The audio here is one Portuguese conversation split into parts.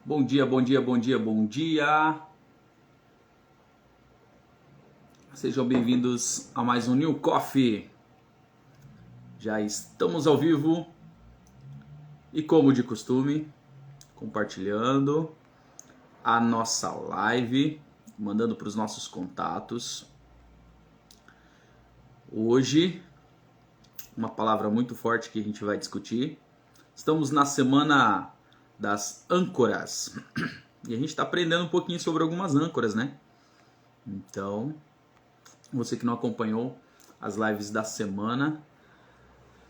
Bom dia, bom dia, bom dia, bom dia. Sejam bem-vindos a mais um New Coffee. Já estamos ao vivo e, como de costume, compartilhando a nossa live, mandando para os nossos contatos. Hoje, uma palavra muito forte que a gente vai discutir. Estamos na semana das âncoras e a gente está aprendendo um pouquinho sobre algumas âncoras, né? Então, você que não acompanhou as lives da semana,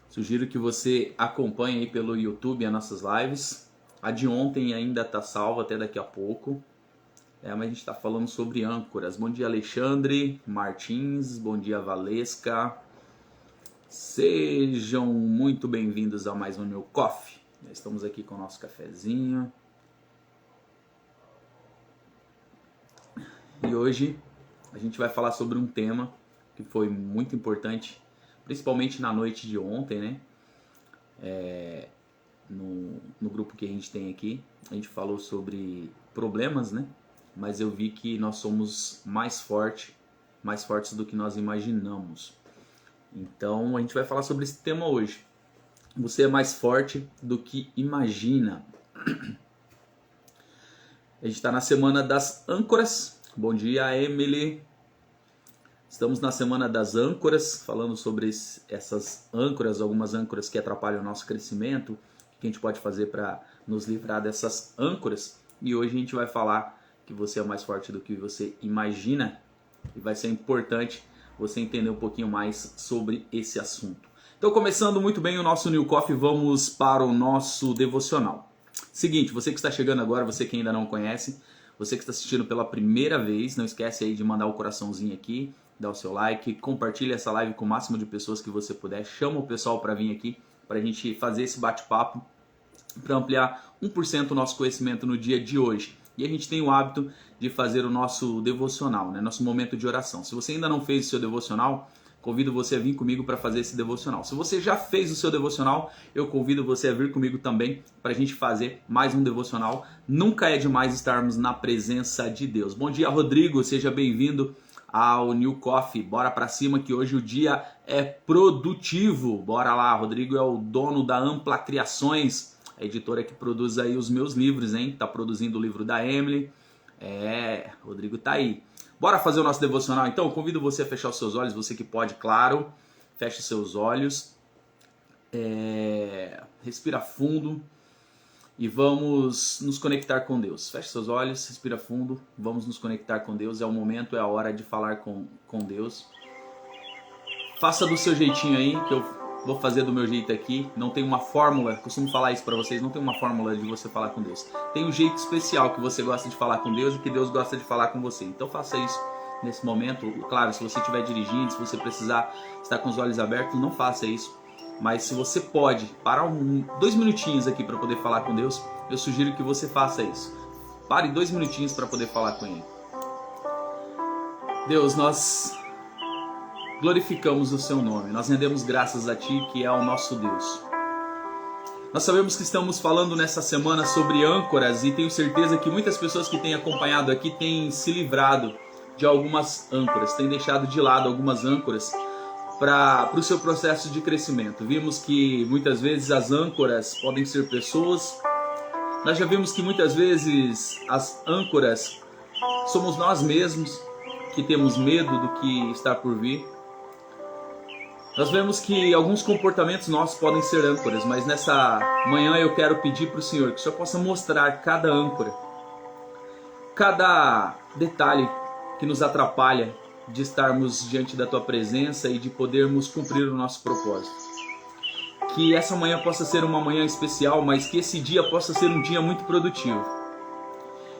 sugiro que você acompanhe aí pelo YouTube as nossas lives. A de ontem ainda está salva até daqui a pouco. Mas a gente está falando sobre âncoras. Bom dia, Alexandre Martins. Bom dia, Valesca. Sejam muito bem-vindos a mais um New Coffee. Estamos aqui com o nosso cafezinho. E hoje a gente vai falar sobre um tema que foi muito importante, principalmente na noite de ontem, né? No grupo que a gente tem aqui, a gente falou sobre problemas, né? Mas eu vi que nós somos mais fortes do que nós imaginamos. Então a gente vai falar sobre esse tema hoje. Você é mais forte do que imagina. A gente está na semana das âncoras. Bom dia, Emily. Estamos na semana das âncoras, falando sobre essas âncoras, algumas âncoras que atrapalham o nosso crescimento, o que a gente pode fazer para nos livrar dessas âncoras. E hoje a gente vai falar que você é mais forte do que você imagina. E vai ser importante você entender um pouquinho mais sobre esse assunto. Então, começando muito bem o nosso New Coffee, vamos para o nosso devocional. Seguinte, você que está chegando agora, você que ainda não conhece, você que está assistindo pela primeira vez, não esquece aí de mandar o coraçãozinho aqui, dar o seu like, compartilha essa live com o máximo de pessoas que você puder, chama o pessoal para vir aqui, para a gente fazer esse bate-papo, para ampliar 1% o nosso conhecimento no dia de hoje. E a gente tem o hábito de fazer o nosso devocional, né? Nosso momento de oração. Se você ainda não fez o seu devocional, convido você a vir comigo para fazer esse devocional. Se você já fez o seu devocional, eu convido você a vir comigo também para a gente fazer mais um devocional. Nunca é demais estarmos na presença de Deus. Bom dia, Rodrigo. Seja bem-vindo ao New Coffee. Bora para cima que hoje o dia é produtivo. Bora lá, Rodrigo é o dono da Ampla Criações, a editora que produz aí os meus livros, hein? Tá produzindo o livro da Emily. Rodrigo tá aí. Bora fazer o nosso devocional então? Eu convido você a fechar os seus olhos, você que pode, claro. Feche os seus olhos. Respira fundo e vamos nos conectar com Deus. Feche seus olhos, respira fundo, vamos nos conectar com Deus. É o momento, é a hora de falar com Deus. Faça do seu jeitinho aí, que eu vou fazer do meu jeito aqui. Não tem uma fórmula, costumo falar isso para vocês, não tem uma fórmula de você falar com Deus. Tem um jeito especial que você gosta de falar com Deus e que Deus gosta de falar com você. Então faça isso nesse momento. Claro, se você estiver dirigindo, se você precisar estar com os olhos abertos, não faça isso. Mas se você pode parar 2 minutinhos aqui para poder falar com Deus, eu sugiro que você faça isso. Pare 2 minutinhos para poder falar com Ele. Deus, nós glorificamos o seu nome, nós rendemos graças a Ti, que é o nosso Deus. Nós sabemos que estamos falando nessa semana sobre âncoras e tenho certeza que muitas pessoas que têm acompanhado aqui têm se livrado de algumas âncoras, têm deixado de lado algumas âncoras para o seu processo de crescimento. Vimos que muitas vezes as âncoras podem ser pessoas, nós já vimos que muitas vezes as âncoras somos nós mesmos que temos medo do que está por vir. Nós vemos que alguns comportamentos nossos podem ser âncoras, mas nessa manhã eu quero pedir para o Senhor que o Senhor possa mostrar cada âncora, cada detalhe que nos atrapalha de estarmos diante da Tua presença e de podermos cumprir o nosso propósito. Que essa manhã possa ser uma manhã especial, mas que esse dia possa ser um dia muito produtivo.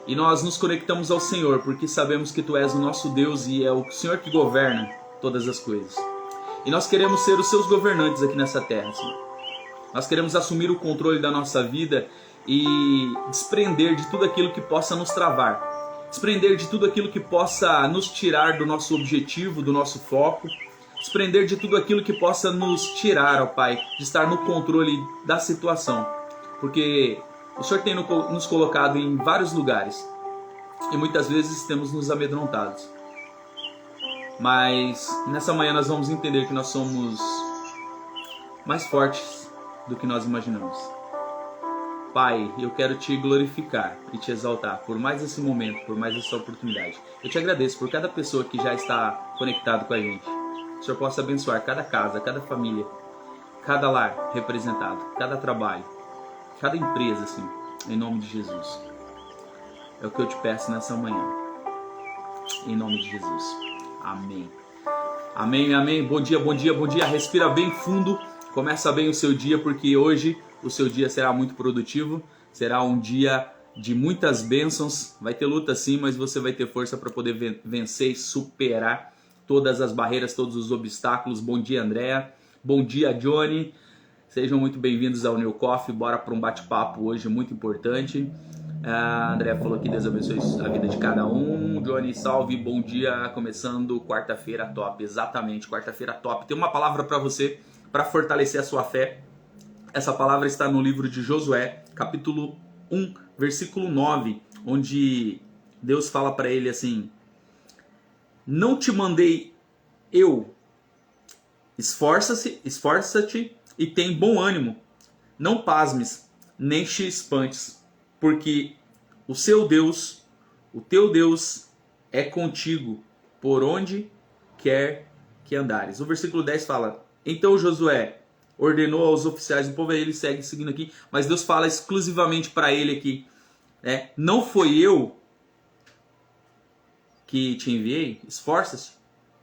E nós nos conectamos ao Senhor porque sabemos que Tu és o nosso Deus e é o Senhor que governa todas as coisas. E nós queremos ser os Seus governantes aqui nessa terra, Senhor. Nós queremos assumir o controle da nossa vida e desprender de tudo aquilo que possa nos travar. Desprender de tudo aquilo que possa nos tirar do nosso objetivo, do nosso foco. Desprender de tudo aquilo que possa nos tirar, ó Pai, de estar no controle da situação. Porque O Senhor tem nos colocado em vários lugares e muitas vezes temos nos amedrontados. Mas nessa manhã nós vamos entender que nós somos mais fortes do que nós imaginamos. Pai, eu quero te glorificar e te exaltar por mais esse momento, por mais essa oportunidade. Eu te agradeço por cada pessoa que já está conectada com a gente. Que o Senhor possa abençoar cada casa, cada família, cada lar representado, cada trabalho, cada empresa, assim, em nome de Jesus. É o que eu te peço nessa manhã. Em nome de Jesus. Amém. Amém, amém. Bom dia, bom dia, bom dia. Respira bem fundo. Começa bem o seu dia, porque hoje o seu dia será muito produtivo. Será um dia de muitas bênçãos. Vai ter luta sim, mas você vai ter força para poder vencer e superar todas as barreiras, todos os obstáculos. Bom dia, Andréa. Bom dia, Johnny. Sejam muito bem-vindos ao New Coffee. Bora para um bate-papo hoje muito importante. A Andréa falou que Deus abençoe a vida de cada um. Johnny, salve, bom dia. Começando quarta-feira top. Exatamente, quarta-feira top. Tem uma palavra para você, para fortalecer a sua fé. Essa palavra está no livro de Josué, capítulo 1, versículo 9, onde Deus fala para ele assim: não te mandei eu, esforça-te e tem bom ânimo, não pasmes, nem te espantes, porque o seu Deus, o teu Deus é contigo, por onde quer que andares. O versículo 10 fala: então Josué ordenou aos oficiais do povo, aí ele segue seguindo aqui, mas Deus fala exclusivamente para ele aqui, não foi eu que te enviei, esforça-se,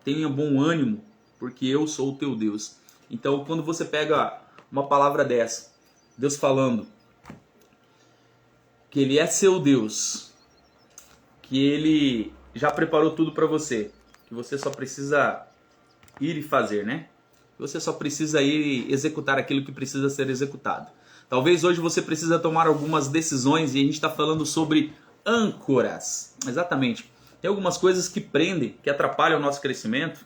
tenha bom ânimo, porque eu sou o teu Deus. Então, quando você pega uma palavra dessa, Deus falando que Ele é seu Deus, que Ele já preparou tudo para você, que você só precisa ir e fazer, né? Você só precisa ir executar aquilo que precisa ser executado. Talvez hoje você precisa tomar algumas decisões e a gente está falando sobre âncoras. Exatamente. Tem algumas coisas que prendem, que atrapalham o nosso crescimento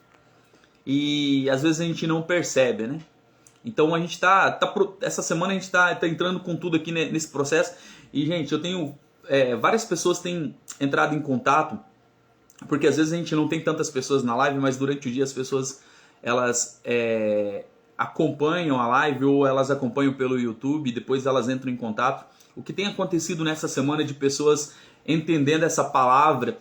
e às vezes a gente não percebe, né? Então a gente essa semana a gente tá entrando com tudo aqui nesse processo. E gente, eu tenho várias pessoas têm entrado em contato, porque às vezes a gente não tem tantas pessoas na live, mas durante o dia as pessoas elas acompanham a live ou elas acompanham pelo YouTube, depois elas entram em contato. O que tem acontecido nessa semana de pessoas entendendo essa palavra,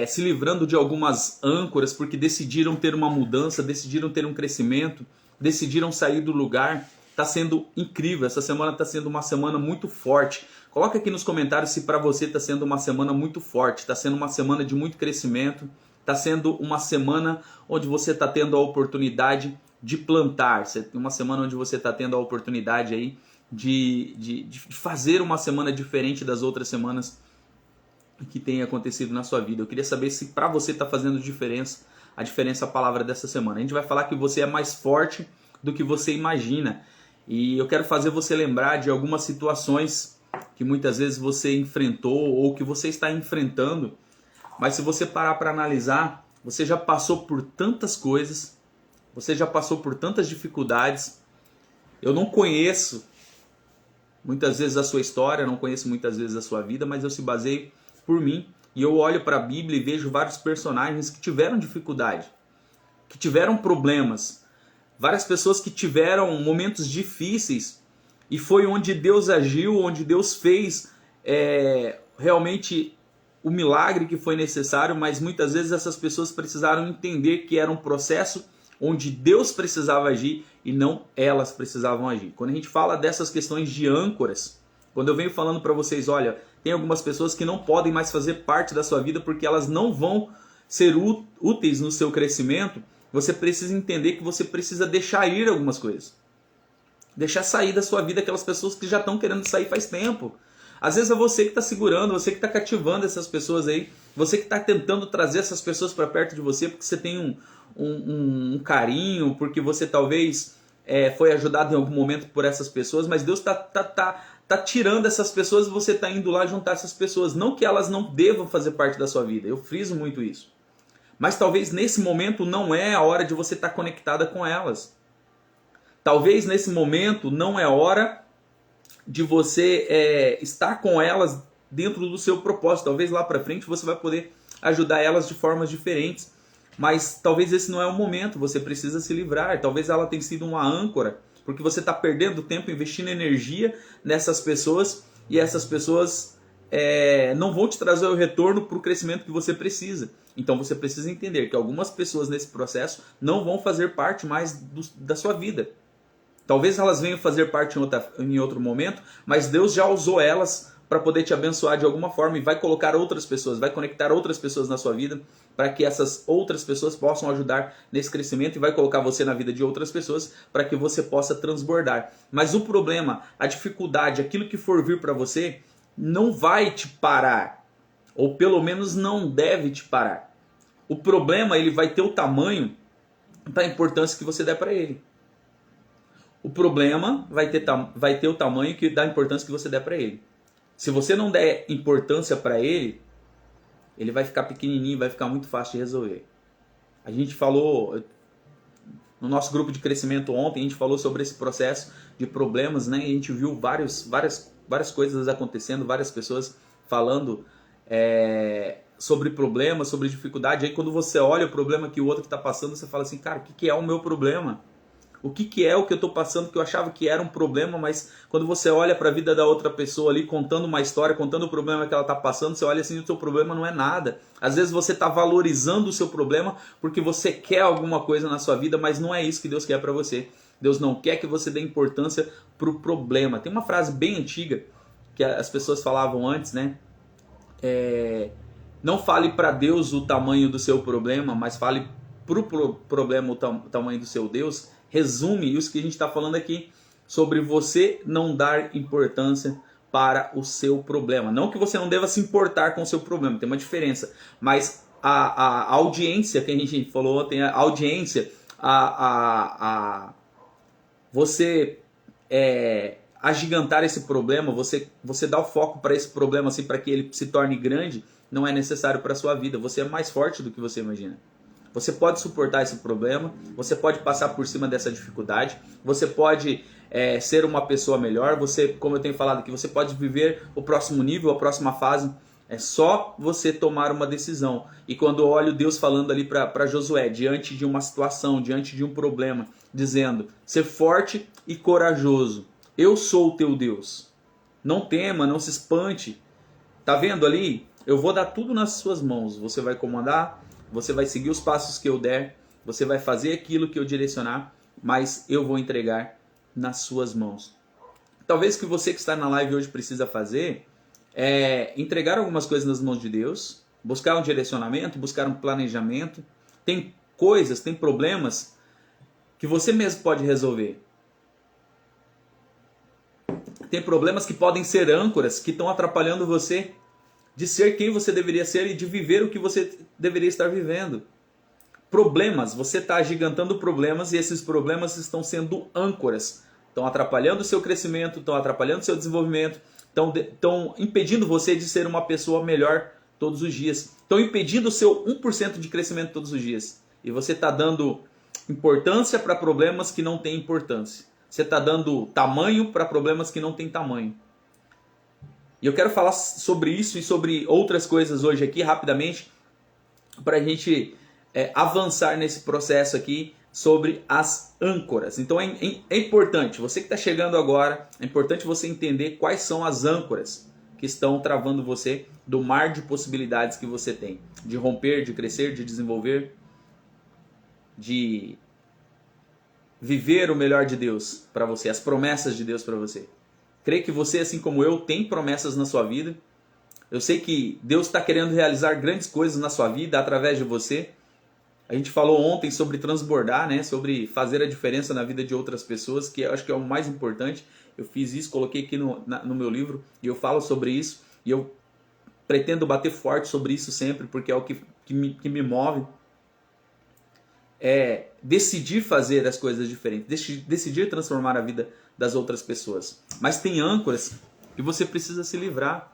se livrando de algumas âncoras, porque decidiram ter uma mudança, decidiram ter um crescimento, decidiram sair do lugar. Está sendo incrível, essa semana está sendo uma semana muito forte. Coloca aqui nos comentários se para você está sendo uma semana muito forte, está sendo uma semana de muito crescimento, está sendo uma semana onde você está tendo a oportunidade de plantar, uma semana onde você está tendo a oportunidade aí de fazer uma semana diferente das outras semanas que tem acontecido na sua vida. Eu queria saber se para você está fazendo diferença, a diferença a palavra dessa semana. A gente vai falar que você é mais forte do que você imagina. E eu quero fazer você lembrar de algumas situações que muitas vezes você enfrentou ou que você está enfrentando. Mas se você parar para analisar, você já passou por tantas coisas, você já passou por tantas dificuldades. Eu não conheço muitas vezes a sua história, não conheço muitas vezes a sua vida, mas eu se baseio por mim e eu olho para a Bíblia e vejo vários personagens que tiveram dificuldade, que tiveram problemas, várias pessoas que tiveram momentos difíceis e foi onde Deus agiu, onde Deus fez realmente o milagre que foi necessário, mas muitas vezes essas pessoas precisaram entender que era um processo onde Deus precisava agir e não elas precisavam agir. Quando a gente fala dessas questões de âncoras, quando eu venho falando para vocês, olha, tem algumas pessoas que não podem mais fazer parte da sua vida porque elas não vão ser úteis no seu crescimento, você precisa entender que você precisa deixar ir algumas coisas. Deixar sair da sua vida aquelas pessoas que já estão querendo sair faz tempo. Às vezes é você que está segurando, você que está cativando essas pessoas aí, você que está tentando trazer essas pessoas para perto de você porque você tem um carinho, porque você talvez foi ajudado em algum momento por essas pessoas, mas Deus tá tirando essas pessoas e você está indo lá juntar essas pessoas. Não que elas não devam fazer parte da sua vida, eu friso muito isso. Mas talvez nesse momento não é a hora de você estar conectada com elas. Talvez nesse momento não é hora de você estar com elas dentro do seu propósito. Talvez lá para frente você vai poder ajudar elas de formas diferentes, mas talvez esse não é o momento, você precisa se livrar. Talvez ela tenha sido uma âncora, porque você está perdendo tempo investindo energia nessas pessoas e essas pessoas não vão te trazer o retorno para o crescimento que você precisa. Então você precisa entender que algumas pessoas nesse processo não vão fazer parte mais da sua vida. Talvez elas venham fazer parte em outro momento, mas Deus já usou elas para poder te abençoar de alguma forma e vai colocar outras pessoas, vai conectar outras pessoas na sua vida para que essas outras pessoas possam ajudar nesse crescimento e vai colocar você na vida de outras pessoas para que você possa transbordar. Mas o problema, a dificuldade, aquilo que for vir para você, não vai te parar, ou pelo menos não deve te parar. O problema, ele vai ter o tamanho da importância que você der para ele. O problema vai ter o tamanho da importância que você der para ele. Se você não der importância para ele, ele vai ficar pequenininho, vai ficar muito fácil de resolver. A gente falou no nosso grupo de crescimento ontem, a gente falou sobre esse processo de problemas, né? E a gente viu várias coisas acontecendo, várias pessoas falando sobre problemas, sobre dificuldade. Aí quando você olha o problema que o outro está passando, você fala assim, cara, o que é o meu problema? O que é o que eu estou passando que eu achava que era um problema, mas quando você olha para a vida da outra pessoa ali, contando uma história, contando o problema que ela está passando, você olha assim, o seu problema não é nada. Às vezes você está valorizando o seu problema porque você quer alguma coisa na sua vida, mas não é isso que Deus quer para você. Deus não quer que você dê importância para o problema. Tem uma frase bem antiga que as pessoas falavam antes, né? Não fale para Deus o tamanho do seu problema, mas fale para o problema o tamanho do seu Deus. Resume isso que a gente está falando aqui sobre você não dar importância para o seu problema. Não que você não deva se importar com o seu problema, tem uma diferença. Mas a audiência que a gente falou ontem, a audiência, você agigantar esse problema, você dar o foco para esse problema assim, para que ele se torne grande, não é necessário para a sua vida. Você é mais forte do que você imagina. Você pode suportar esse problema, você pode passar por cima dessa dificuldade, você pode ser uma pessoa melhor, você, como eu tenho falado aqui, você pode viver o próximo nível, a próxima fase. É só você tomar uma decisão. E quando eu olho Deus falando ali para Josué, diante de uma situação, diante de um problema, dizendo, ser forte e corajoso, eu sou o teu Deus. Não tema, não se espante. Tá vendo ali? Eu vou dar tudo nas suas mãos, você vai comandar, você vai seguir os passos que eu der, você vai fazer aquilo que eu direcionar, mas eu vou entregar nas suas mãos. Talvez o que você que está na live hoje precisa fazer é entregar algumas coisas nas mãos de Deus, buscar um direcionamento, buscar um planejamento. Tem coisas, tem problemas que você mesmo pode resolver. Tem problemas que podem ser âncoras, que estão atrapalhando você de ser quem você deveria ser e de viver o que você deveria estar vivendo. Problemas, você está agigantando problemas e esses problemas estão sendo âncoras. Estão atrapalhando o seu crescimento, estão atrapalhando o seu desenvolvimento, estão impedindo você de ser uma pessoa melhor todos os dias. Estão impedindo o seu 1% de crescimento todos os dias. E você está dando importância para problemas que não têm importância. Você está dando tamanho para problemas que não têm tamanho. E eu quero falar sobre isso e sobre outras coisas hoje aqui, rapidamente, para a gente avançar nesse processo aqui sobre as âncoras. Então é importante, você que está chegando agora, é importante você entender quais são as âncoras que estão travando você do mar de possibilidades que você tem. De romper, de crescer, de desenvolver, de viver o melhor de Deus para você, as promessas de Deus para você. Creio que você, assim como eu, tem promessas na sua vida. Eu sei que Deus está querendo realizar grandes coisas na sua vida através de você. A gente falou ontem sobre transbordar, né? Sobre fazer a diferença na vida de outras pessoas, que eu acho que é o mais importante. Eu fiz isso, coloquei aqui no meu livro e eu falo sobre isso. E eu pretendo bater forte sobre isso sempre, porque é o que me move. É decidir fazer as coisas diferentes, decidir transformar a vida das outras pessoas. Mas tem âncoras que você precisa se livrar.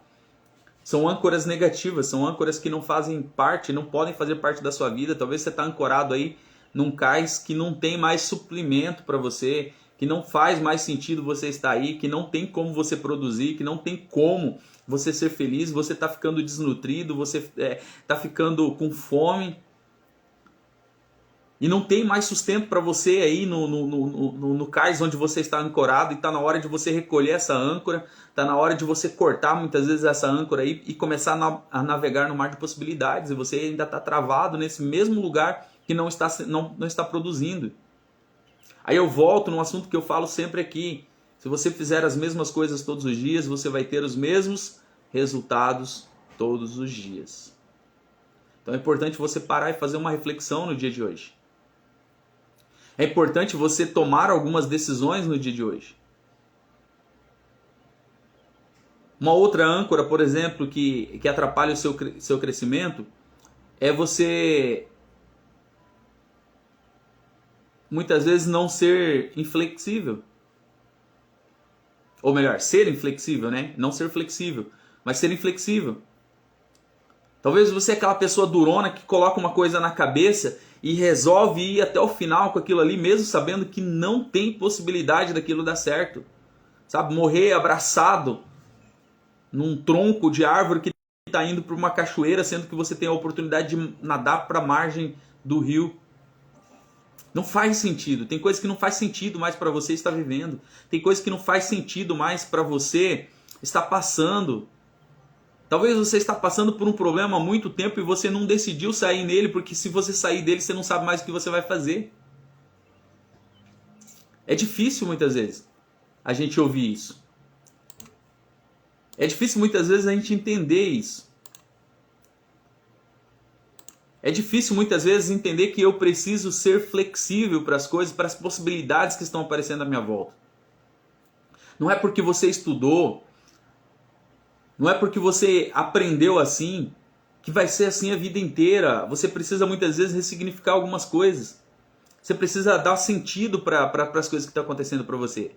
São âncoras negativas, são âncoras que não fazem parte, não podem fazer parte da sua vida. Talvez você está ancorado aí num cais que não tem mais suplimento para você, que não faz mais sentido você estar aí, que não tem como você produzir, que não tem como você ser feliz, você está ficando desnutrido, você está ficando com fome e não tem mais sustento para você aí no cais onde você está ancorado, e está na hora de você recolher essa âncora, está na hora de você cortar muitas vezes essa âncora aí e começar a navegar no mar de possibilidades, e você ainda está travado nesse mesmo lugar que não está produzindo. Aí eu volto num assunto que eu falo sempre aqui: se você fizer as mesmas coisas todos os dias, você vai ter os mesmos resultados todos os dias. Então é importante você parar e fazer uma reflexão no dia de hoje. É importante você tomar algumas decisões no dia de hoje. Uma outra âncora, por exemplo, que atrapalha o seu crescimento é você muitas vezes não ser inflexível. Ou melhor, ser inflexível, né? Não ser flexível, mas ser inflexível. Talvez você é aquela pessoa durona que coloca uma coisa na cabeça e resolve ir até o final com aquilo ali, mesmo sabendo que não tem possibilidade daquilo dar certo. Sabe, morrer abraçado num tronco de árvore que está indo para uma cachoeira, sendo que você tem a oportunidade de nadar para a margem do rio. Não faz sentido. Tem coisas que não faz sentido mais para você estar vivendo. Tem coisas que não faz sentido mais para você estar passando. Talvez você está passando por um problema há muito tempo e você não decidiu sair nele, porque se você sair dele, você não sabe mais o que você vai fazer. É difícil muitas vezes a gente ouvir isso. É difícil muitas vezes a gente entender isso. É difícil muitas vezes entender que eu preciso ser flexível para as coisas, para as possibilidades que estão aparecendo à minha volta. Não é porque você estudou, não é porque você aprendeu assim, que vai ser assim a vida inteira. Você precisa muitas vezes ressignificar algumas coisas. Você precisa dar sentido para as coisas que estão acontecendo para você.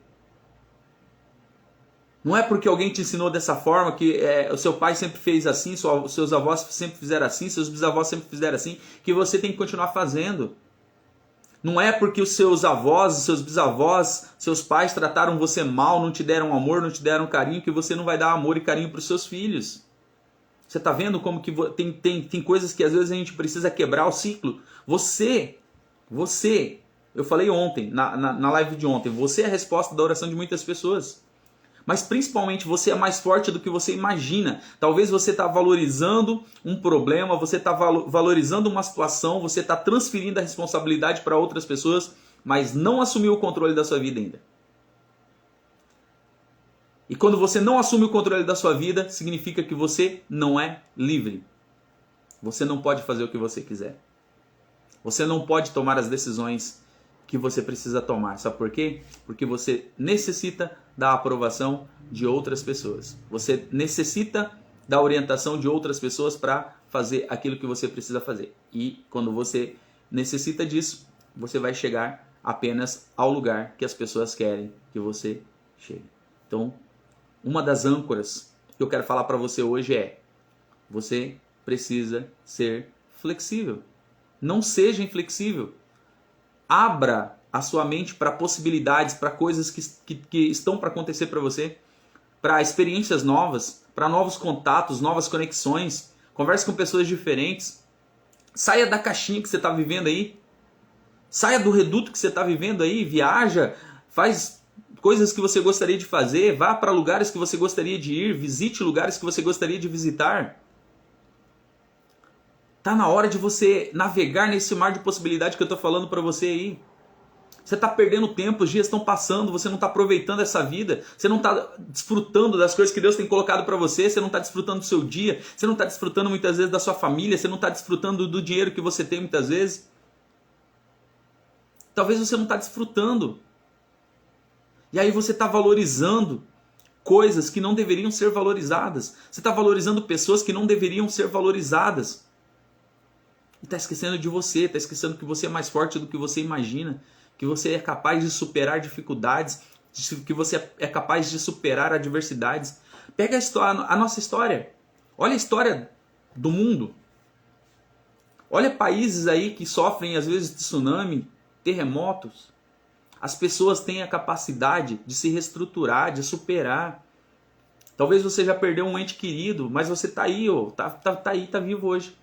Não é porque alguém te ensinou dessa forma, que o seu pai sempre fez assim, seus avós sempre fizeram assim, seus bisavós sempre fizeram assim, que você tem que continuar fazendo. Não é porque os seus avós, os seus bisavós, seus pais trataram você mal, não te deram amor, não te deram carinho, que você não vai dar amor e carinho para os seus filhos. Você está vendo como que tem coisas que às vezes a gente precisa quebrar o ciclo? Você, eu falei ontem, na live de ontem, você é a resposta da oração de muitas pessoas. Mas principalmente você é mais forte do que você imagina. Talvez você está valorizando um problema, você está valorizando uma situação, você está transferindo a responsabilidade para outras pessoas, mas não assumiu o controle da sua vida ainda. E quando você não assume o controle da sua vida, significa que você não é livre. Você não pode fazer o que você quiser. Você não pode tomar as decisões que você precisa tomar. Sabe por quê? Porque você necessita da aprovação de outras pessoas. Você necessita da orientação de outras pessoas para fazer aquilo que você precisa fazer. E quando você necessita disso, você vai chegar apenas ao lugar que as pessoas querem que você chegue. Então, uma das âncoras que eu quero falar para você hoje é: você precisa ser flexível. Não seja inflexível. Abra a sua mente para possibilidades, para coisas que estão para acontecer para você, para experiências novas, para novos contatos, novas conexões. Converse com pessoas diferentes. Saia da caixinha que você está vivendo aí. Saia do reduto que você está vivendo aí. Viaja, faz coisas que você gostaria de fazer, vá para lugares que você gostaria de ir, visite lugares que você gostaria de visitar. Está na hora de você navegar nesse mar de possibilidade que eu estou falando para você aí. Você está perdendo tempo, os dias estão passando, você não está aproveitando essa vida, você não está desfrutando das coisas que Deus tem colocado para você, você não está desfrutando do seu dia, você não está desfrutando muitas vezes da sua família, você não está desfrutando do dinheiro que você tem muitas vezes. Talvez você não está desfrutando. E aí você está valorizando coisas que não deveriam ser valorizadas. Você está valorizando pessoas que não deveriam ser valorizadas. E está esquecendo de você, está esquecendo que você é mais forte do que você imagina, que você é capaz de superar dificuldades, que você é capaz de superar adversidades. Pega a nossa história. Olha a história do mundo. Olha países aí que sofrem às vezes de tsunami, terremotos. As pessoas têm a capacidade de se reestruturar, de superar. Talvez você já perdeu um ente querido, mas você tá aí, ó, tá aí, tá vivo hoje.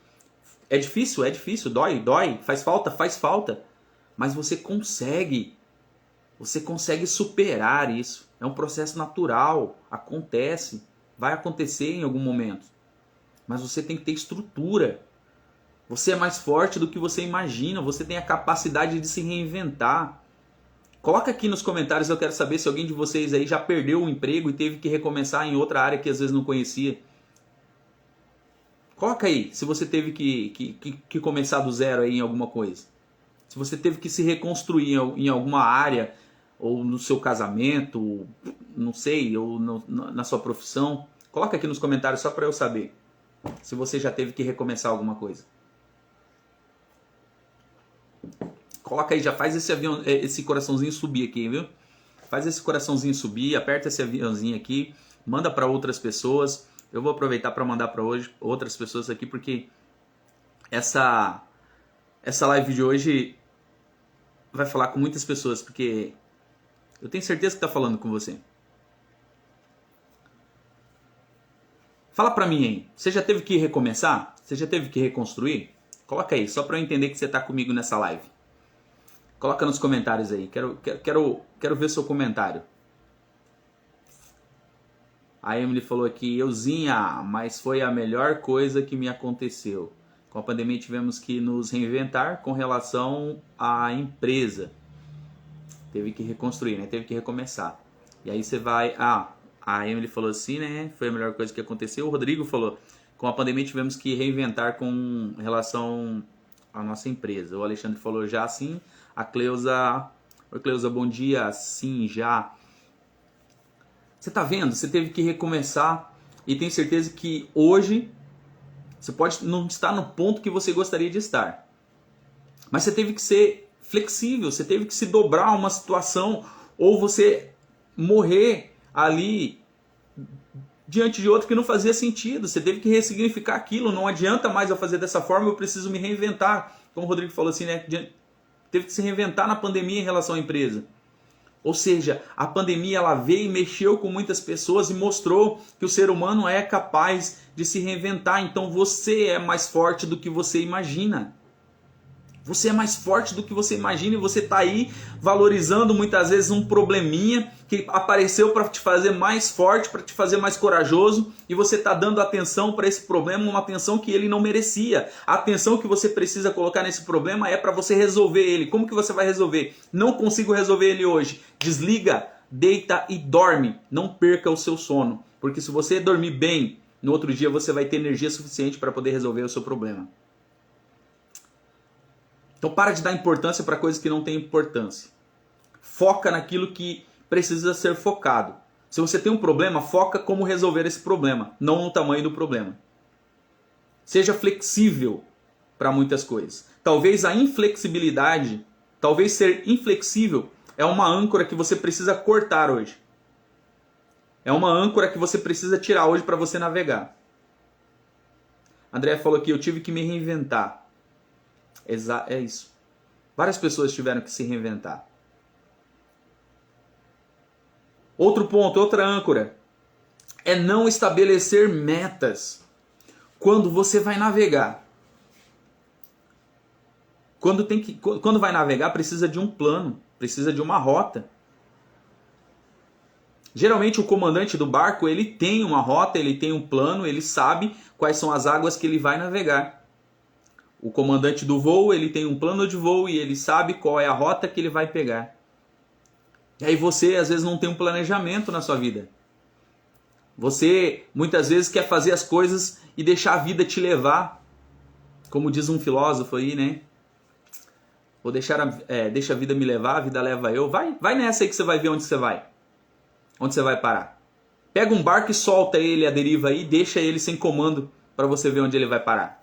É difícil, dói, faz falta. Mas você consegue superar isso. É um processo natural, acontece, vai acontecer em algum momento. Mas você tem que ter estrutura. Você é mais forte do que você imagina, você tem a capacidade de se reinventar. Coloca aqui nos comentários, eu quero saber se alguém de vocês aí já perdeu o emprego e teve que recomeçar em outra área que às vezes não conhecia. Coloca aí, se você teve que começar do zero aí em alguma coisa. Se você teve que se reconstruir em alguma área, ou no seu casamento, não sei, ou na sua profissão. Coloca aqui nos comentários só para eu saber se você já teve que recomeçar alguma coisa. Coloca aí, já faz esse coraçãozinho subir aqui, viu? Faz esse coraçãozinho subir, aperta esse aviãozinho aqui, manda para outras pessoas. Eu vou aproveitar para mandar para hoje outras pessoas aqui, porque essa live de hoje vai falar com muitas pessoas, porque eu tenho certeza que está falando com você. Fala para mim aí, você já teve que recomeçar? Você já teve que reconstruir? Coloca aí, só para eu entender que você está comigo nessa live. Coloca nos comentários aí, quero ver seu comentário. A Emily falou aqui, euzinha, mas foi a melhor coisa que me aconteceu. Com a pandemia tivemos que nos reinventar com relação à empresa. Teve que reconstruir, né? Teve que recomeçar. E aí você vai... a Emily falou assim, né? Foi a melhor coisa que aconteceu. O Rodrigo falou, com a pandemia tivemos que reinventar com relação à nossa empresa. O Alexandre falou já sim. A Cleusa... Oi, Cleusa, bom dia. Sim, já. Você tá vendo? Você teve que recomeçar. E tenho certeza que hoje você pode não estar no ponto que você gostaria de estar. Mas você teve que ser flexível. Você teve que se dobrar a uma situação. Ou você morrer ali diante de outro que não fazia sentido. Você teve que ressignificar aquilo. Não adianta mais eu fazer dessa forma, eu preciso me reinventar. Como o Rodrigo falou assim, né? Teve que se reinventar na pandemia em relação à empresa. Ou seja, a pandemia ela veio e mexeu com muitas pessoas e mostrou que o ser humano é capaz de se reinventar. Então você é mais forte do que você imagina. Você é mais forte do que você imagina e você está aí valorizando muitas vezes um probleminha que apareceu para te fazer mais forte, para te fazer mais corajoso, e você está dando atenção para esse problema, uma atenção que ele não merecia. A atenção que você precisa colocar nesse problema é para você resolver ele. Como que você vai resolver? Não consigo resolver ele hoje. Desliga, deita e dorme. Não perca o seu sono, porque se você dormir bem, no outro dia você vai ter energia suficiente para poder resolver o seu problema. Então para de dar importância para coisas que não têm importância. Foca naquilo que precisa ser focado. Se você tem um problema, foca como resolver esse problema, não no tamanho do problema. Seja flexível para muitas coisas. Talvez a inflexibilidade, talvez ser inflexível é uma âncora que você precisa cortar hoje. É uma âncora que você precisa tirar hoje para você navegar. André falou aqui, eu tive que me reinventar. É isso. Várias pessoas tiveram que se reinventar. Outro ponto, outra âncora, é não estabelecer metas quando você vai navegar. Quando vai navegar, precisa de um plano, precisa de uma rota. Geralmente o comandante do barco, ele tem uma rota, ele tem um plano, ele sabe quais são as águas que ele vai navegar. O comandante do voo, ele tem um plano de voo e ele sabe qual é a rota que ele vai pegar. E aí você, às vezes, não tem um planejamento na sua vida. Você, muitas vezes, quer fazer as coisas e deixar a vida te levar. Como diz um filósofo aí, né? Deixa a vida me levar, a vida leva eu. Vai nessa aí que você vai ver onde você vai. Onde você vai parar. Pega um barco e solta ele à deriva aí, deixa ele sem comando para você ver onde ele vai parar.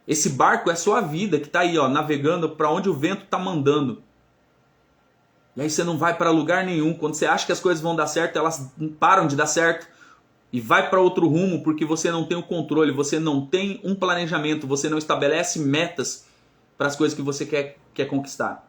Esse barco é a sua vida que está aí, ó, navegando para onde o vento está mandando. E aí você não vai para lugar nenhum. Quando você acha que as coisas vão dar certo, elas param de dar certo. E vai para outro rumo porque você não tem o controle, você não tem um planejamento, você não estabelece metas para as coisas que você quer conquistar.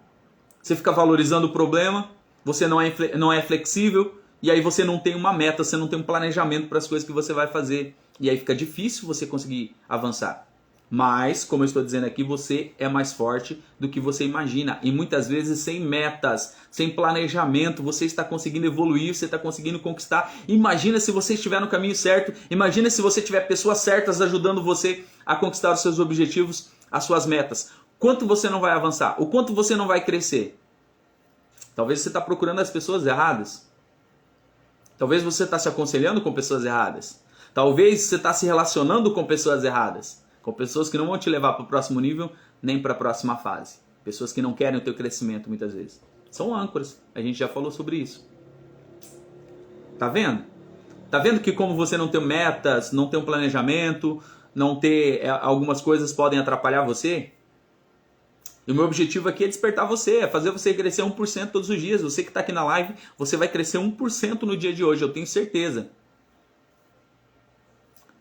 Você fica valorizando o problema, você não é flexível, e aí você não tem uma meta, você não tem um planejamento para as coisas que você vai fazer. E aí fica difícil você conseguir avançar. Mas, como eu estou dizendo aqui, você é mais forte do que você imagina. E muitas vezes sem metas, sem planejamento, você está conseguindo evoluir, você está conseguindo conquistar. Imagina se você estiver no caminho certo, imagina se você tiver pessoas certas ajudando você a conquistar os seus objetivos, as suas metas. Quanto você não vai avançar? O quanto você não vai crescer? Talvez você está procurando as pessoas erradas. Talvez você está se aconselhando com pessoas erradas. Talvez você está se relacionando com pessoas erradas. Com pessoas que não vão te levar para o próximo nível, nem para a próxima fase. Pessoas que não querem o teu crescimento muitas vezes. São âncoras. A gente já falou sobre isso. Tá vendo? Tá vendo que como você não tem metas, não tem um planejamento, não ter algumas coisas podem atrapalhar você? E o meu objetivo aqui é despertar você, é fazer você crescer 1% todos os dias. Você que está aqui na live, você vai crescer 1% no dia de hoje, eu tenho certeza.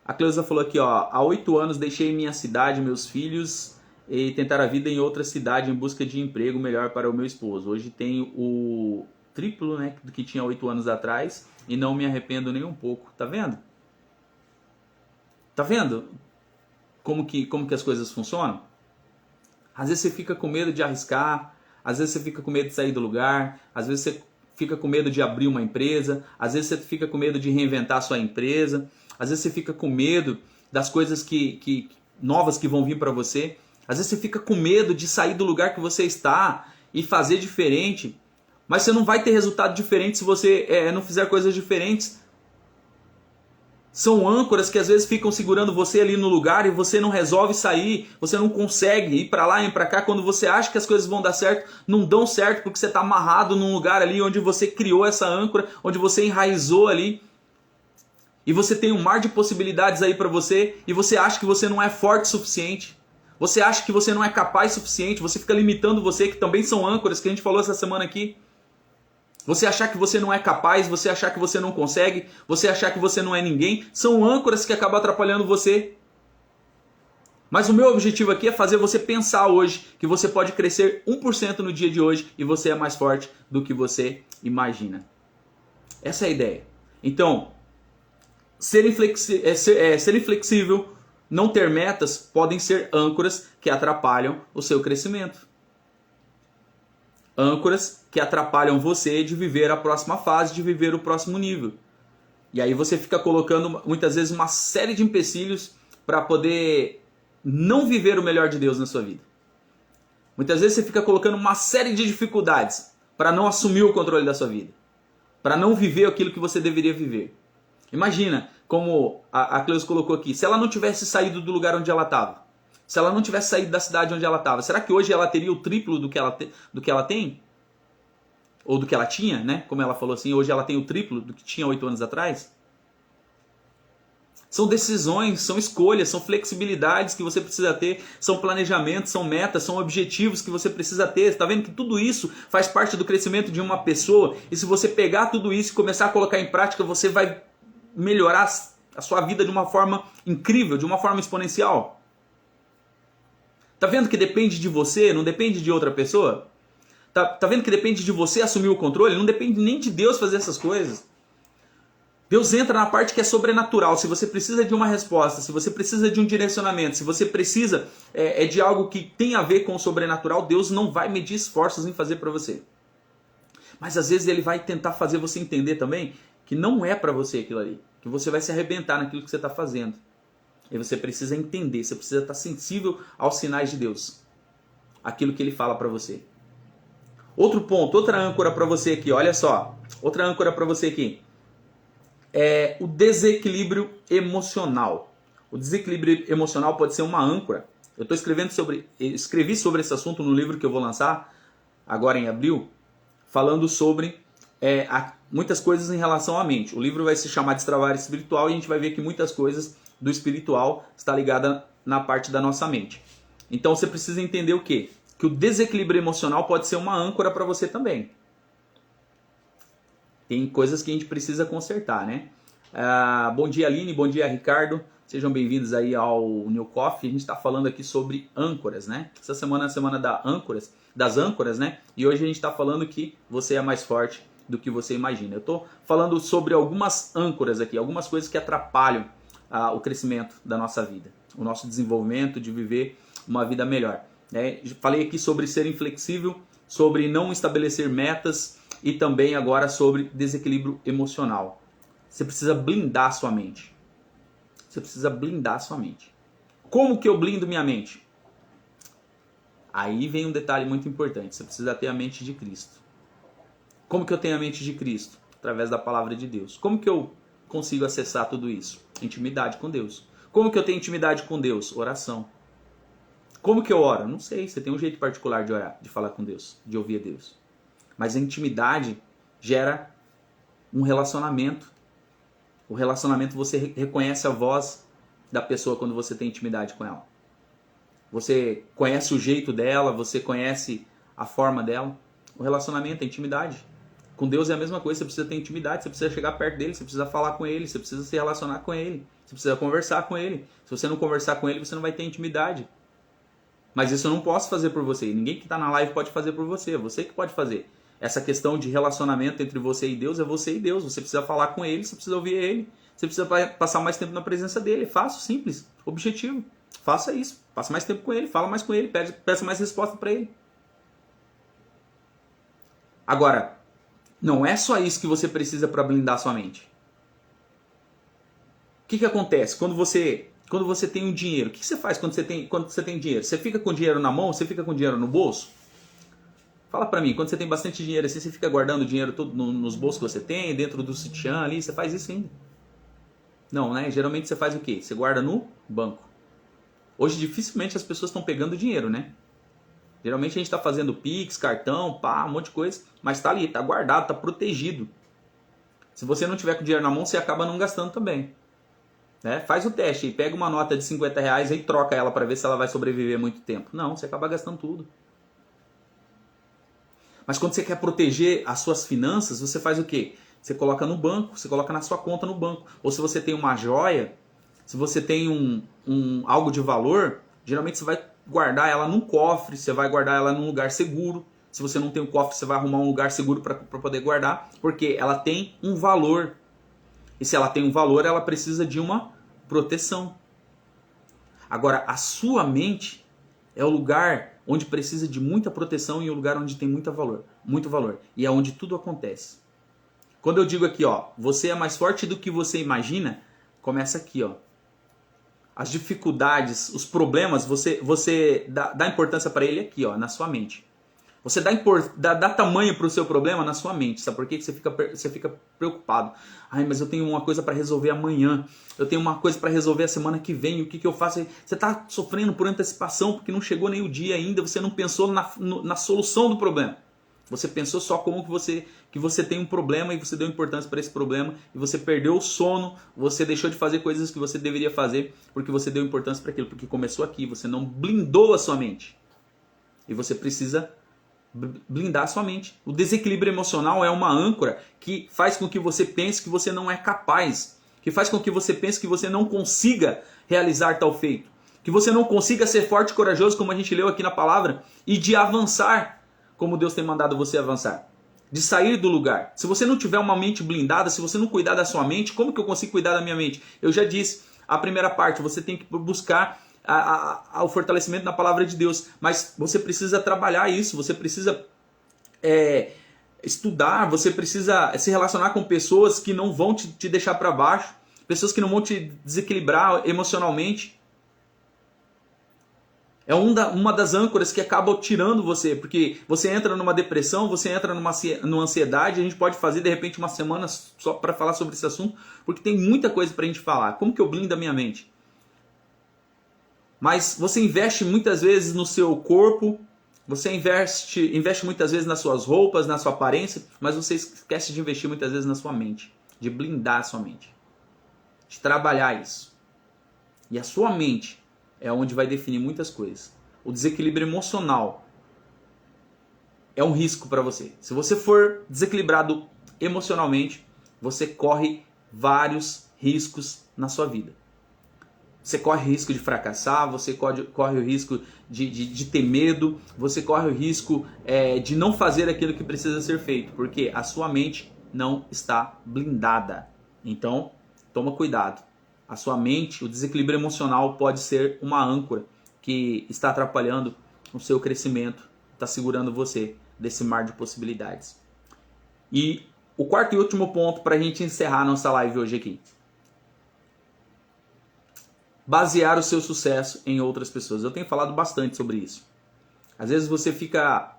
A Cleusa falou aqui, ó, há 8 anos deixei minha cidade, meus filhos e tentar a vida em outra cidade em busca de emprego melhor para o meu esposo. Hoje tenho o triplo, né, do que tinha 8 anos atrás e não me arrependo nem um pouco. Tá vendo? Tá vendo como que as coisas funcionam? Às vezes você fica com medo de arriscar, às vezes você fica com medo de sair do lugar, às vezes você fica com medo de abrir uma empresa, às vezes você fica com medo de reinventar a sua empresa, às vezes você fica com medo das coisas novas que vão vir para você, às vezes você fica com medo de sair do lugar que você está e fazer diferente, mas você não vai ter resultado diferente se você não fizer coisas diferentes. São âncoras que às vezes ficam segurando você ali no lugar e você não resolve sair, você não consegue ir para lá e para cá. Quando você acha que as coisas vão dar certo, não dão certo porque você está amarrado num lugar ali onde você criou essa âncora, onde você enraizou ali. E você tem um mar de possibilidades aí para você e você acha que você não é forte o suficiente. Você acha que você não é capaz o suficiente, você fica limitando você, que também são âncoras que a gente falou essa semana aqui. Você achar que você não é capaz, você achar que você não consegue, você achar que você não é ninguém, são âncoras que acabam atrapalhando você. Mas o meu objetivo aqui é fazer você pensar hoje que você pode crescer 1% no dia de hoje e você é mais forte do que você imagina. Essa é a ideia. Então, ser inflexível, não ter metas, podem ser âncoras que atrapalham o seu crescimento. Âncoras que atrapalham você de viver a próxima fase, de viver o próximo nível. E aí você fica colocando muitas vezes uma série de empecilhos para poder não viver o melhor de Deus na sua vida. Muitas vezes você fica colocando uma série de dificuldades para não assumir o controle da sua vida, para não viver aquilo que você deveria viver. Imagina como a Cleusa colocou aqui, se ela não tivesse saído do lugar onde ela estava, se ela não tivesse saído da cidade onde ela estava, será que hoje ela teria o triplo do que ela tem? Ou do que ela tinha, né? Como ela falou assim, hoje ela tem o triplo do que tinha 8 anos atrás? São decisões, são escolhas, são flexibilidades que você precisa ter, são planejamentos, são metas, são objetivos que você precisa ter. Você está vendo que tudo isso faz parte do crescimento de uma pessoa e se você pegar tudo isso e começar a colocar em prática, você vai melhorar a sua vida de uma forma incrível, de uma forma exponencial. Tá vendo que depende de você, não depende de outra pessoa? Tá vendo que depende de você assumir o controle? Não depende nem de Deus fazer essas coisas. Deus entra na parte que é sobrenatural. Se você precisa de uma resposta, se você precisa de um direcionamento, se você precisa de algo que tem a ver com o sobrenatural, Deus não vai medir esforços em fazer para você. Mas às vezes Ele vai tentar fazer você entender também que não é para você aquilo ali. Que você vai se arrebentar naquilo que você está fazendo. E você precisa entender, você precisa estar sensível aos sinais de Deus. Aquilo que Ele fala para você. Outro ponto, outra âncora para você aqui, olha só. Outra âncora para você aqui. É o desequilíbrio emocional. O desequilíbrio emocional pode ser uma âncora. Eu escrevi sobre esse assunto no livro que eu vou lançar agora em abril, falando sobre muitas coisas em relação à mente. O livro vai se chamar Destravar Espiritual e a gente vai ver que muitas coisas do espiritual está ligada na parte da nossa mente. Então você precisa entender o quê? Que o desequilíbrio emocional pode ser uma âncora para você também. Tem coisas que a gente precisa consertar, né? Bom dia, Aline, bom dia, Ricardo. Sejam bem-vindos aí ao New Coffee. A gente está falando aqui sobre âncoras, né? Essa semana é a semana das âncoras, né? E hoje a gente está falando que você é mais forte do que você imagina. Eu estou falando sobre algumas âncoras aqui, algumas coisas que atrapalham o crescimento da nossa vida, o nosso desenvolvimento de viver uma vida melhor. Falei aqui sobre ser inflexível, sobre não estabelecer metas e também agora sobre desequilíbrio emocional. Você precisa blindar a sua mente. Você precisa blindar a sua mente. Como que eu blindo minha mente? Aí vem um detalhe muito importante. Você precisa ter a mente de Cristo. Como que eu tenho a mente de Cristo? Através da palavra de Deus. Como que eu consigo acessar tudo isso? Intimidade com Deus. Como que eu tenho intimidade com Deus? Oração. Como que eu oro? Não sei. Você tem um jeito particular de orar, de falar com Deus, de ouvir a Deus. Mas a intimidade gera um relacionamento. O relacionamento, você reconhece a voz da pessoa quando você tem intimidade com ela. Você conhece o jeito dela, você conhece a forma dela. O relacionamento é intimidade. Com Deus é a mesma coisa, você precisa ter intimidade, você precisa chegar perto dele, você precisa falar com ele, você precisa se relacionar com ele, você precisa conversar com ele. Se você não conversar com ele, você não vai ter intimidade. Mas isso eu não posso fazer por você. Ninguém que está na live pode fazer por você, é você que pode fazer. Essa questão de relacionamento entre você e Deus é você e Deus. Você precisa falar com ele, você precisa ouvir ele. Você precisa passar mais tempo na presença dele. É fácil, simples, objetivo. Faça isso. Passa mais tempo com ele, fala mais com ele, peça mais resposta para ele. Agora, não é só isso que você precisa para blindar sua mente. O que acontece quando você tem um dinheiro? O que você faz quando você tem dinheiro? Você fica com dinheiro na mão? Você fica com dinheiro no bolso? Fala pra mim, quando você tem bastante dinheiro assim, você fica guardando o dinheiro todo nos bolsos que você tem, dentro do sutiã ali, você faz isso ainda? Não, né? Geralmente você faz o quê? Você guarda no banco. Hoje dificilmente as pessoas estão pegando dinheiro, né? Geralmente a gente está fazendo Pix, cartão, um monte de coisa, mas tá ali, tá guardado, tá protegido. Se você não tiver com dinheiro na mão, você acaba não gastando também. Né? Faz o teste aí, pega uma nota de 50 reais e troca ela para ver se ela vai sobreviver muito tempo. Não, você acaba gastando tudo. Mas quando você quer proteger as suas finanças, você faz o quê? Você coloca no banco, você coloca na sua conta no banco. Ou se você tem uma joia, se você tem algo de valor, geralmente você vai guardar ela num cofre, você vai guardar ela num lugar seguro. Se você não tem um cofre, você vai arrumar um lugar seguro para poder guardar, porque ela tem um valor. E se ela tem um valor, ela precisa de uma proteção. Agora, a sua mente é o lugar onde precisa de muita proteção e o lugar onde tem muito valor. E é onde tudo acontece. Quando eu digo aqui, ó, você é mais forte do que você imagina, começa aqui, ó. As dificuldades, os problemas, você dá importância para ele aqui, ó, na sua mente. Você dá tamanho para o seu problema na sua mente. Sabe por quê? Você fica preocupado. Ai, mas eu tenho uma coisa para resolver amanhã. Eu tenho uma coisa para resolver a semana que vem. O que eu faço? Você está sofrendo por antecipação porque não chegou nem o dia ainda. Você não pensou na solução do problema. Você pensou só como que você tem um problema e você deu importância para esse problema. E você perdeu o sono. Você deixou de fazer coisas que você deveria fazer porque você deu importância para aquilo. Porque começou aqui. Você não blindou a sua mente. E você precisa blindar a sua mente. O desequilíbrio emocional é uma âncora que faz com que você pense que você não é capaz, que faz com que você pense que você não consiga realizar tal feito, que você não consiga ser forte e corajoso, como a gente leu aqui na palavra, e de avançar como Deus tem mandado você avançar, de sair do lugar. Se você não tiver uma mente blindada, se você não cuidar da sua mente, como que eu consigo cuidar da minha mente? Eu já disse, a primeira parte, você tem que buscar o fortalecimento na palavra de Deus, mas você precisa trabalhar isso, você precisa estudar, você precisa se relacionar com pessoas que não vão te deixar para baixo, pessoas que não vão te desequilibrar emocionalmente. É uma das âncoras que acaba tirando você, porque você entra numa depressão, você entra numa ansiedade. A gente pode fazer de repente uma semana só para falar sobre esse assunto, porque tem muita coisa para a gente falar. Como que eu blindo a minha mente? Mas você investe muitas vezes no seu corpo, você investe muitas vezes nas suas roupas, na sua aparência, mas você esquece de investir muitas vezes na sua mente, de blindar a sua mente, de trabalhar isso. E a sua mente é onde vai definir muitas coisas. O desequilíbrio emocional é um risco para você. Se você for desequilibrado emocionalmente, você corre vários riscos na sua vida. Você corre o risco de fracassar, você corre o risco de ter medo, você corre o risco de não fazer aquilo que precisa ser feito, porque a sua mente não está blindada. Então, toma cuidado. A sua mente, o desequilíbrio emocional pode ser uma âncora que está atrapalhando o seu crescimento, está segurando você desse mar de possibilidades. E o quarto e último ponto para a gente encerrar nossa live hoje aqui. Basear o seu sucesso em outras pessoas. Eu tenho falado bastante sobre isso. Às vezes você fica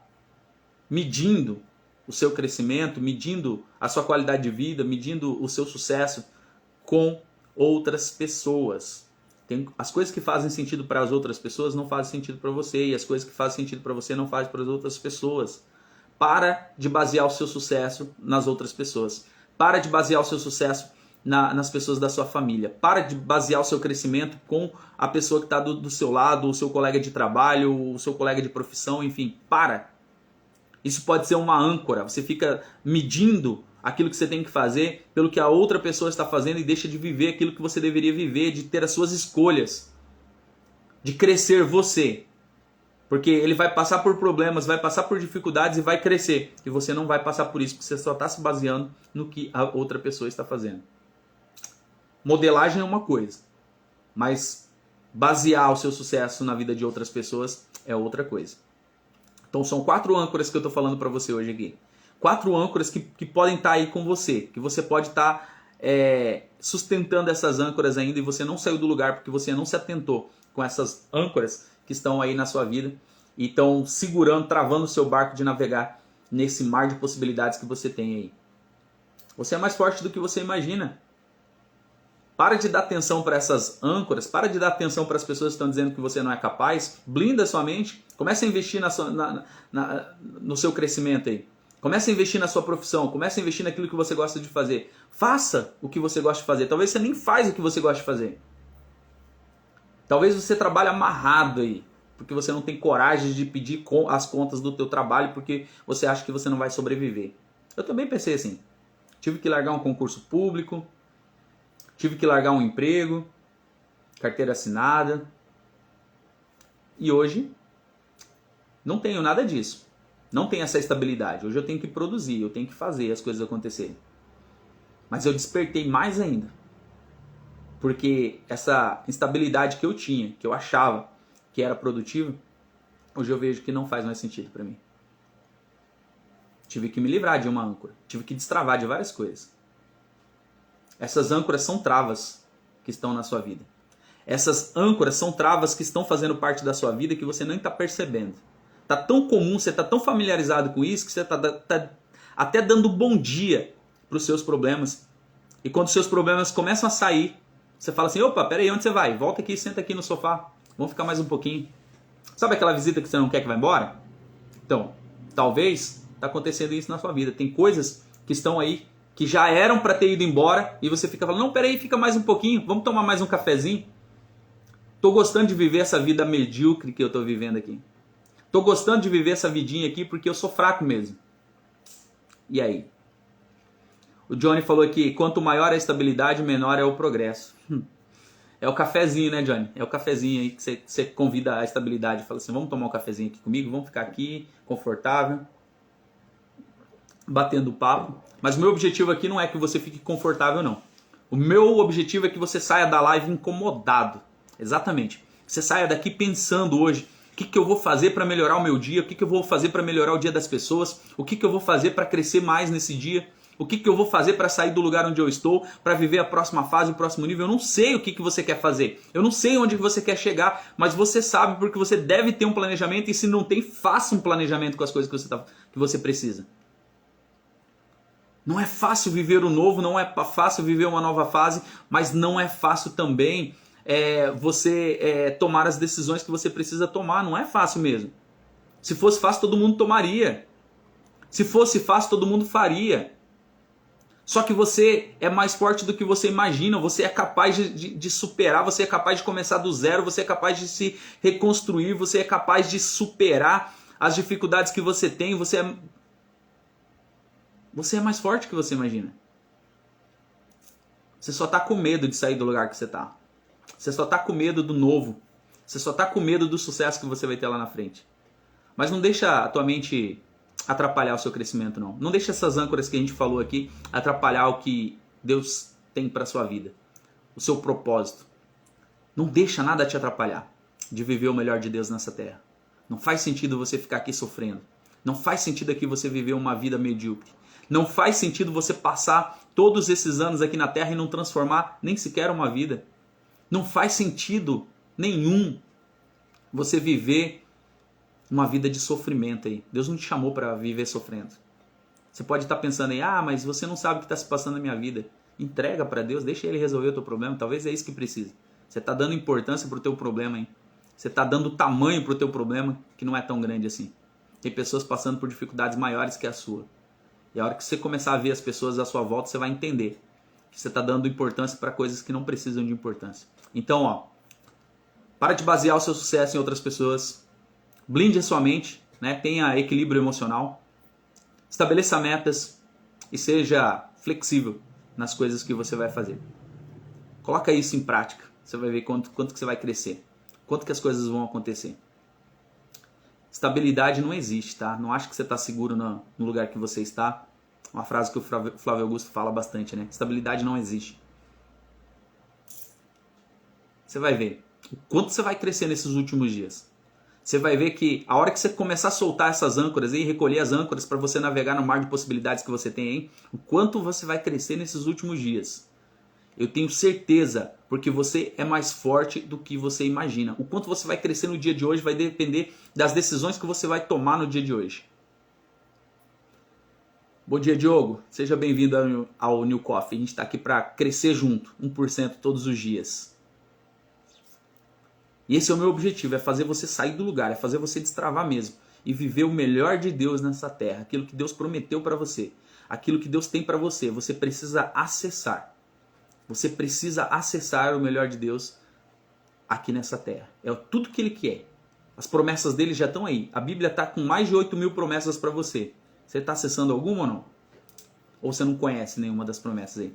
medindo o seu crescimento, medindo a sua qualidade de vida, medindo o seu sucesso com outras pessoas. As coisas que fazem sentido para as outras pessoas não fazem sentido para você, e as coisas que fazem sentido para você não fazem para as outras pessoas. Para de basear o seu sucesso nas outras pessoas. Para de basear o seu sucesso nas pessoas da sua família. Para de basear o seu crescimento com a pessoa que está do seu lado, o seu colega de trabalho, o seu colega de profissão, enfim, para. Isso pode ser uma âncora. Você fica medindo aquilo que você tem que fazer pelo que a outra pessoa está fazendo e deixa de viver aquilo que você deveria viver, de ter as suas escolhas, de crescer você. Porque ele vai passar por problemas, vai passar por dificuldades e vai crescer. E você não vai passar por isso, porque você só está se baseando no que a outra pessoa está fazendo. Modelagem é uma coisa, mas basear o seu sucesso na vida de outras pessoas é outra coisa. Então são 4 âncoras que eu estou falando para você hoje aqui. 4 âncoras que podem estar aí com você, que você pode estar sustentando essas âncoras ainda e você não saiu do lugar porque você não se atentou com essas âncoras que estão aí na sua vida e estão segurando, travando o seu barco de navegar nesse mar de possibilidades que você tem aí. Você é mais forte do que você imagina. Para de dar atenção para essas âncoras, para de dar atenção para as pessoas que estão dizendo que você não é capaz, blinda a sua mente, comece a investir no seu crescimento aí. Comece a investir na sua profissão, comece a investir naquilo que você gosta de fazer. Faça o que você gosta de fazer. Talvez você nem faz o que você gosta de fazer. Talvez você trabalhe amarrado aí, porque você não tem coragem de pedir as contas do teu trabalho, porque você acha que você não vai sobreviver. Eu também pensei assim. Tive que largar um concurso público, tive que largar um emprego, carteira assinada. E hoje não tenho nada disso. Não tenho essa estabilidade. Hoje eu tenho que produzir, eu tenho que fazer as coisas acontecerem. Mas eu despertei mais ainda. Porque essa instabilidade que eu tinha, que eu achava que era produtivo, hoje eu vejo que não faz mais sentido para mim. Tive que me livrar de uma âncora. Tive que destravar de várias coisas. Essas âncoras são travas que estão na sua vida. Essas âncoras são travas que estão fazendo parte da sua vida que você nem está percebendo. Está tão comum, você está tão familiarizado com isso que você está até dando bom dia para os seus problemas. E quando os seus problemas começam a sair, você fala assim, opa, peraí, onde você vai? Volta aqui, senta aqui no sofá. Vamos ficar mais um pouquinho. Sabe aquela visita que você não quer que vá embora? Então, talvez está acontecendo isso na sua vida. Tem coisas que estão aí que já eram para ter ido embora e você fica falando, não, peraí, fica mais um pouquinho, vamos tomar mais um cafezinho. Tô gostando de viver essa vida medíocre que eu tô vivendo aqui. Tô gostando de viver essa vidinha aqui porque eu sou fraco mesmo. E aí? O Johnny falou aqui, quanto maior a estabilidade, menor é o progresso. É o cafezinho, né, Johnny? É o cafezinho aí que você convida a estabilidade. Fala assim, vamos tomar um cafezinho aqui comigo? Vamos ficar aqui, confortável, batendo papo. Mas o meu objetivo aqui não é que você fique confortável, não. O meu objetivo é que você saia da live incomodado. Exatamente. Você saia daqui pensando hoje, o que eu vou fazer para melhorar o meu dia? O que eu vou fazer para melhorar o dia das pessoas? O que eu vou fazer para crescer mais nesse dia? O que eu vou fazer para sair do lugar onde eu estou? Para viver a próxima fase, o próximo nível? Eu não sei o que você quer fazer. Eu não sei onde você quer chegar, mas você sabe porque você deve ter um planejamento e se não tem, faça um planejamento com as coisas que você precisa. Não é fácil viver o novo, não é fácil viver uma nova fase, mas não é fácil também você tomar as decisões que você precisa tomar. Não é fácil mesmo. Se fosse fácil, todo mundo tomaria. Se fosse fácil, todo mundo faria. Só que você é mais forte do que você imagina, você é capaz de superar, você é capaz de começar do zero, você é capaz de se reconstruir, você é capaz de superar as dificuldades que você tem, você é mais forte do que você imagina. Você só está com medo de sair do lugar que você está. Você só está com medo do novo. Você só está com medo do sucesso que você vai ter lá na frente. Mas não deixa a tua mente atrapalhar o seu crescimento, não. Não deixa essas âncoras que a gente falou aqui atrapalhar o que Deus tem para sua vida. O seu propósito. Não deixa nada te atrapalhar de viver o melhor de Deus nessa terra. Não faz sentido você ficar aqui sofrendo. Não faz sentido aqui você viver uma vida medíocre. Não faz sentido você passar todos esses anos aqui na terra e não transformar nem sequer uma vida. Não faz sentido nenhum você viver uma vida de sofrimento aí. Deus não te chamou para viver sofrendo. Você pode estar pensando aí, mas você não sabe o que está se passando na minha vida. Entrega para Deus, deixa Ele resolver o teu problema. Talvez é isso que precisa. Você está dando importância para o teu problema, hein? Você está dando tamanho para o teu problema que não é tão grande assim. Tem pessoas passando por dificuldades maiores que a sua. E a hora que você começar a ver as pessoas à sua volta, você vai entender que você está dando importância para coisas que não precisam de importância. Então, para de basear o seu sucesso em outras pessoas. Blinde a sua mente, né? Tenha equilíbrio emocional. Estabeleça metas e seja flexível nas coisas que você vai fazer. Coloca isso em prática. Você vai ver quanto que você vai crescer. Quanto que as coisas vão acontecer. Estabilidade não existe, tá? Não acho que você está seguro no lugar que você está. Uma frase que o Flávio Augusto fala bastante, né? Estabilidade não existe. Você vai ver o quanto você vai crescer nesses últimos dias. Você vai ver que a hora que você começar a soltar essas âncoras e recolher as âncoras para você navegar no mar de possibilidades que você tem aí, o quanto você vai crescer nesses últimos dias. Eu tenho certeza, porque você é mais forte do que você imagina. O quanto você vai crescer no dia de hoje vai depender das decisões que você vai tomar no dia de hoje. Bom dia, Diogo. Seja bem-vindo ao New Coffee. A gente está aqui para crescer junto, 1% todos os dias. E esse é o meu objetivo, é fazer você sair do lugar, é fazer você destravar mesmo e viver o melhor de Deus nessa terra, aquilo que Deus prometeu para você, aquilo que Deus tem para você. Você precisa acessar. Você precisa acessar o melhor de Deus aqui nessa terra. É tudo que Ele quer. As promessas dele já estão aí. A Bíblia está com mais de 8.000 promessas para você. Você está acessando alguma ou não? Ou você não conhece nenhuma das promessas aí?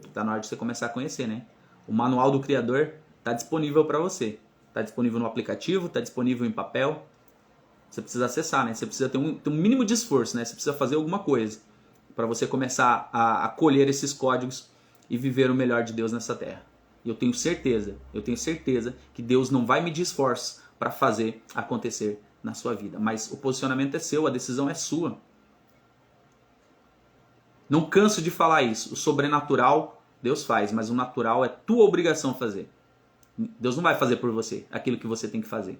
Está na hora de você começar a conhecer, né? O Manual do Criador está disponível para você. Está disponível no aplicativo, está disponível em papel. Você precisa acessar, né? Você precisa ter um mínimo de esforço, né? Você precisa fazer alguma coisa para você começar a colher esses códigos e viver o melhor de Deus nessa terra. E eu tenho certeza que Deus não vai medir esforços para fazer acontecer na sua vida. Mas o posicionamento é seu, a decisão é sua. Não canso de falar isso. O sobrenatural Deus faz, mas o natural é tua obrigação fazer. Deus não vai fazer por você aquilo que você tem que fazer.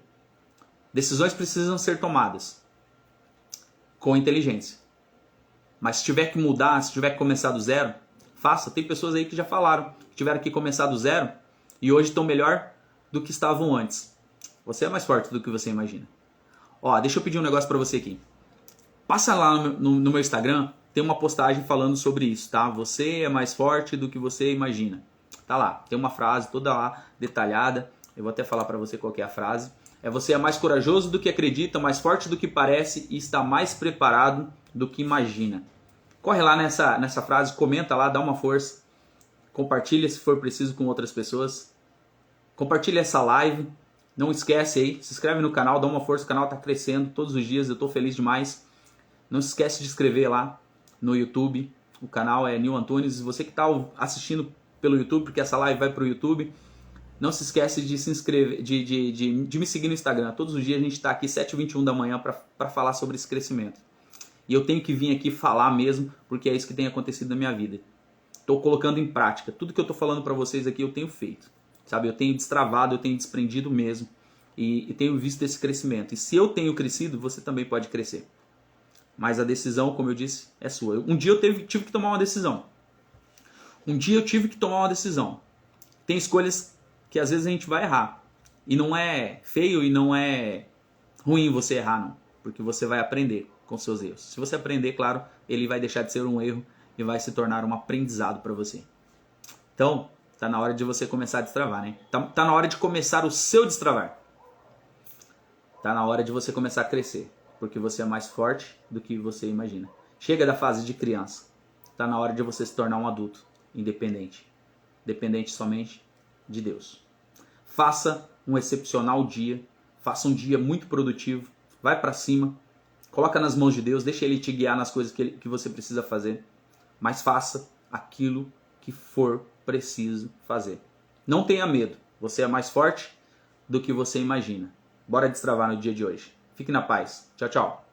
Decisões precisam ser tomadas com inteligência. Mas se tiver que mudar, se tiver que começar do zero, faça. Tem pessoas aí que já falaram que tiveram que começar do zero e hoje estão melhor do que estavam antes. Você é mais forte do que você imagina. Deixa eu pedir um negócio para você aqui. Passa lá no meu Instagram, tem uma postagem falando sobre isso, tá? Você é mais forte do que você imagina. Tá lá, tem uma frase toda lá detalhada. Eu vou até falar para você qual que é a frase. Você é mais corajoso do que acredita, mais forte do que parece e está mais preparado do que imagina. Corre lá nessa frase, comenta lá, dá uma força. Compartilha se for preciso com outras pessoas. Compartilha essa live. Não esquece aí, se inscreve no canal, dá uma força, o canal está crescendo todos os dias, eu estou feliz demais. Não se esquece de inscrever lá no YouTube, o canal é Nil Antunes. Você que está assistindo pelo YouTube, porque essa live vai para o YouTube, não se esquece de se inscrever, de me seguir no Instagram. Todos os dias a gente está aqui 7h21 da manhã para falar sobre esse crescimento. E eu tenho que vir aqui falar mesmo, porque é isso que tem acontecido na minha vida. Estou colocando em prática. Tudo que eu estou falando para vocês aqui eu tenho feito. Sabe? Eu tenho destravado, eu tenho desprendido mesmo. E tenho visto esse crescimento. E se eu tenho crescido, você também pode crescer. Mas a decisão, como eu disse, é sua. Um dia eu tive que tomar uma decisão. Tem escolhas que às vezes a gente vai errar. E não é feio e não é ruim você errar, não. Porque você vai aprender com seus erros. Se você aprender, claro, ele vai deixar de ser um erro e vai se tornar um aprendizado para você. Então, tá na hora de você começar a destravar, né? Tá na hora de começar o seu destravar. Tá na hora de você começar a crescer. Porque você é mais forte do que você imagina. Chega da fase de criança. Tá na hora de você se tornar um adulto independente. dependente somente de Deus. Faça um excepcional dia, faça um dia muito produtivo, vai para cima, coloca nas mãos de Deus, deixa Ele te guiar nas coisas que você precisa fazer, mas faça aquilo que for preciso fazer. Não tenha medo, você é mais forte do que você imagina. Bora destravar no dia de hoje. Fique na paz. Tchau, tchau.